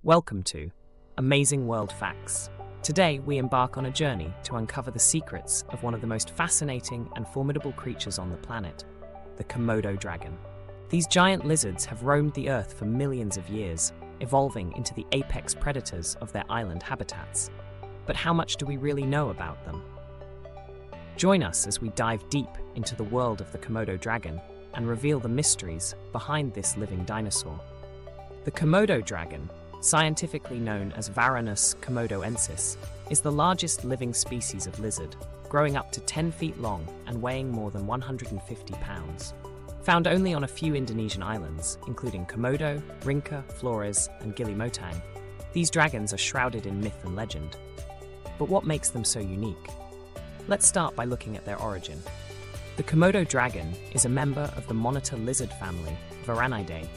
Welcome to Amazing World Facts. Today, we embark on a journey to uncover the secrets of one of the most fascinating and formidable creatures on the planet, the Komodo dragon. These giant lizards have roamed the Earth for millions of years, evolving into the apex predators of their island habitats. But how much do we really know about them? Join us as we dive deep into the world of the Komodo dragon and reveal the mysteries behind this living dinosaur. The Komodo dragon, scientifically known as Varanus komodoensis, is the largest living species of lizard, growing up to 10 feet long and weighing more than 150 pounds. Found only on a few Indonesian islands, including Komodo, Rinca, Flores, and Gili Motang, these dragons are shrouded in myth and legend. But what makes them so unique? Let's start by looking at their origin. The Komodo dragon is a member of the monitor lizard family, Varanidae,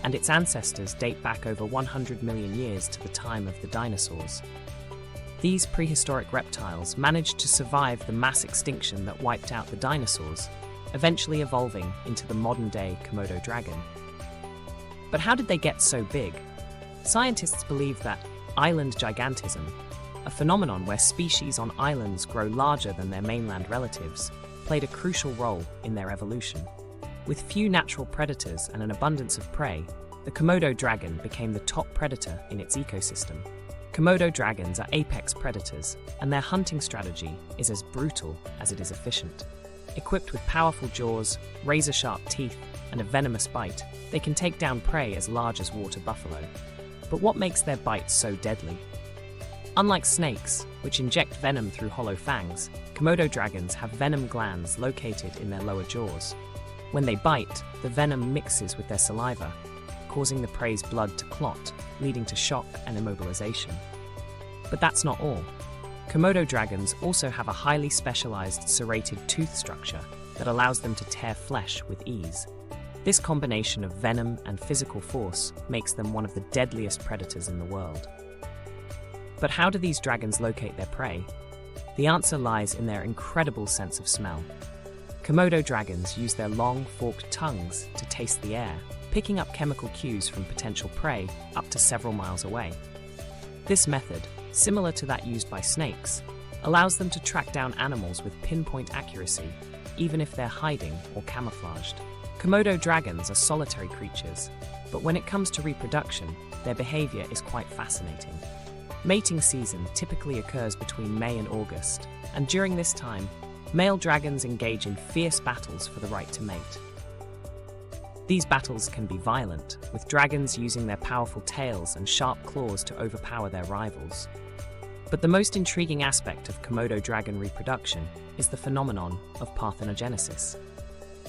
and its ancestors date back over 100 million years to the time of the dinosaurs. These prehistoric reptiles managed to survive the mass extinction that wiped out the dinosaurs, eventually evolving into the modern-day Komodo dragon. But how did they get so big? Scientists believe that island gigantism, a phenomenon where species on islands grow larger than their mainland relatives, played a crucial role in their evolution. With few natural predators and an abundance of prey, the Komodo dragon became the top predator in its ecosystem. Komodo dragons are apex predators, and their hunting strategy is as brutal as it is efficient. Equipped with powerful jaws, razor-sharp teeth, and a venomous bite, they can take down prey as large as water buffalo. But what makes their bites so deadly? Unlike snakes, which inject venom through hollow fangs, Komodo dragons have venom glands located in their lower jaws. When they bite, the venom mixes with their saliva, causing the prey's blood to clot, leading to shock and immobilization. But that's not all. Komodo dragons also have a highly specialized serrated tooth structure that allows them to tear flesh with ease. This combination of venom and physical force makes them one of the deadliest predators in the world. But how do these dragons locate their prey? The answer lies in their incredible sense of smell. Komodo dragons use their long, forked tongues to taste the air, picking up chemical cues from potential prey up to several miles away. This method, similar to that used by snakes, allows them to track down animals with pinpoint accuracy, even if they're hiding or camouflaged. Komodo dragons are solitary creatures, but when it comes to reproduction, their behavior is quite fascinating. Mating season typically occurs between May and August, and during this time, male dragons engage in fierce battles for the right to mate. These battles can be violent, with dragons using their powerful tails and sharp claws to overpower their rivals. But the most intriguing aspect of Komodo dragon reproduction is the phenomenon of parthenogenesis.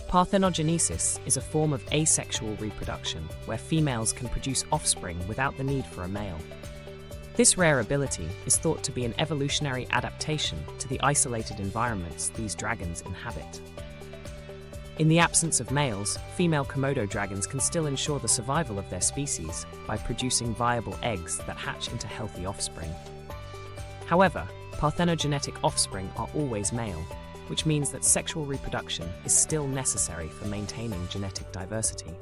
Parthenogenesis is a form of asexual reproduction where females can produce offspring without the need for a male. This rare ability is thought to be an evolutionary adaptation to the isolated environments these dragons inhabit. In the absence of males, female Komodo dragons can still ensure the survival of their species by producing viable eggs that hatch into healthy offspring. However, parthenogenetic offspring are always male, which means that sexual reproduction is still necessary for maintaining genetic diversity.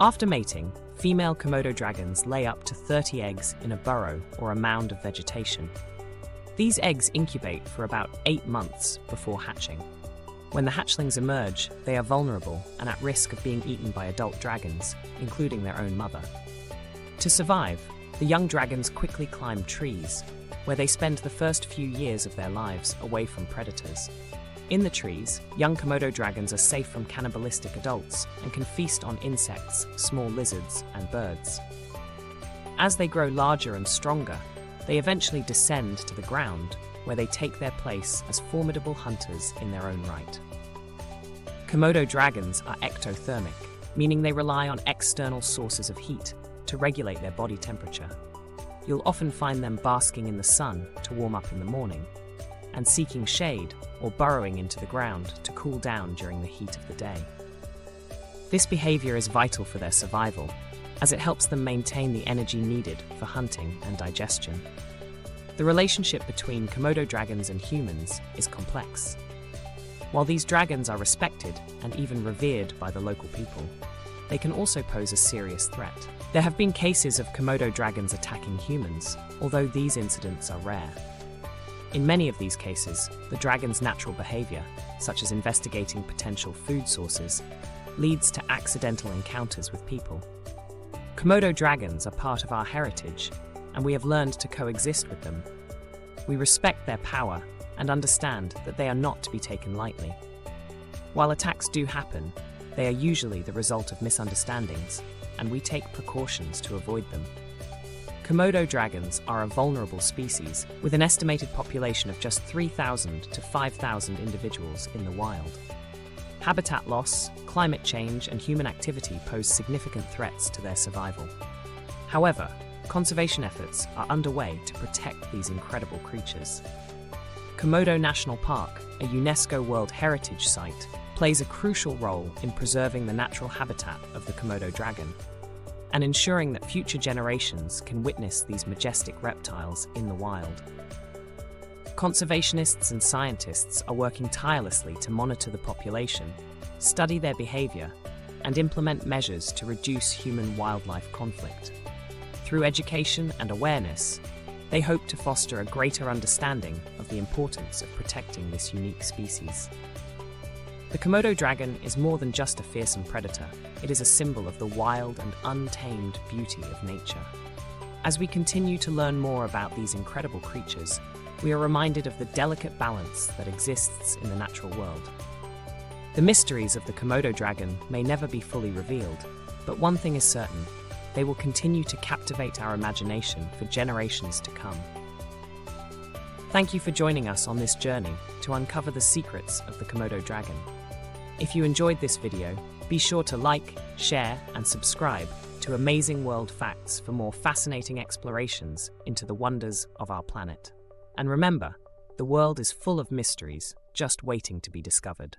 After mating, female Komodo dragons lay up to 30 eggs in a burrow or a mound of vegetation. These eggs incubate for about 8 months before hatching. When the hatchlings emerge, they are vulnerable and at risk of being eaten by adult dragons, including their own mother. To survive, the young dragons quickly climb trees, where they spend the first few years of their lives away from predators. In the trees, young Komodo dragons are safe from cannibalistic adults and can feast on insects, small lizards, and birds. As they grow larger and stronger, they eventually descend to the ground, where they take their place as formidable hunters in their own right. Komodo dragons are ectothermic, meaning they rely on external sources of heat to regulate their body temperature. You'll often find them basking in the sun to warm up in the morning, and seeking shade or burrowing into the ground to cool down during the heat of the day. This behavior is vital for their survival, as it helps them maintain the energy needed for hunting and digestion. The relationship between Komodo dragons and humans is complex. While these dragons are respected and even revered by the local people, they can also pose a serious threat. There have been cases of Komodo dragons attacking humans, although these incidents are rare. In many of these cases, the dragon's natural behavior, such as investigating potential food sources, leads to accidental encounters with people. Komodo dragons are part of our heritage, and we have learned to coexist with them. We respect their power and understand that they are not to be taken lightly. While attacks do happen, they are usually the result of misunderstandings, and we take precautions to avoid them. Komodo dragons are a vulnerable species with an estimated population of just 3,000 to 5,000 individuals in the wild. Habitat loss, climate change, and human activity pose significant threats to their survival. However, conservation efforts are underway to protect these incredible creatures. Komodo National Park, a UNESCO World Heritage Site, plays a crucial role in preserving the natural habitat of the Komodo dragon and ensuring that future generations can witness these majestic reptiles in the wild. Conservationists and scientists are working tirelessly to monitor the population, study their behavior, and implement measures to reduce human-wildlife conflict. Through education and awareness, they hope to foster a greater understanding of the importance of protecting this unique species. The Komodo dragon is more than just a fearsome predator. It is a symbol of the wild and untamed beauty of nature. As we continue to learn more about these incredible creatures, we are reminded of the delicate balance that exists in the natural world. The mysteries of the Komodo dragon may never be fully revealed, but one thing is certain: they will continue to captivate our imagination for generations to come. Thank you for joining us on this journey to uncover the secrets of the Komodo dragon. If you enjoyed this video, be sure to like, share, and subscribe to Amazing World Facts for more fascinating explorations into the wonders of our planet. And remember, the world is full of mysteries just waiting to be discovered.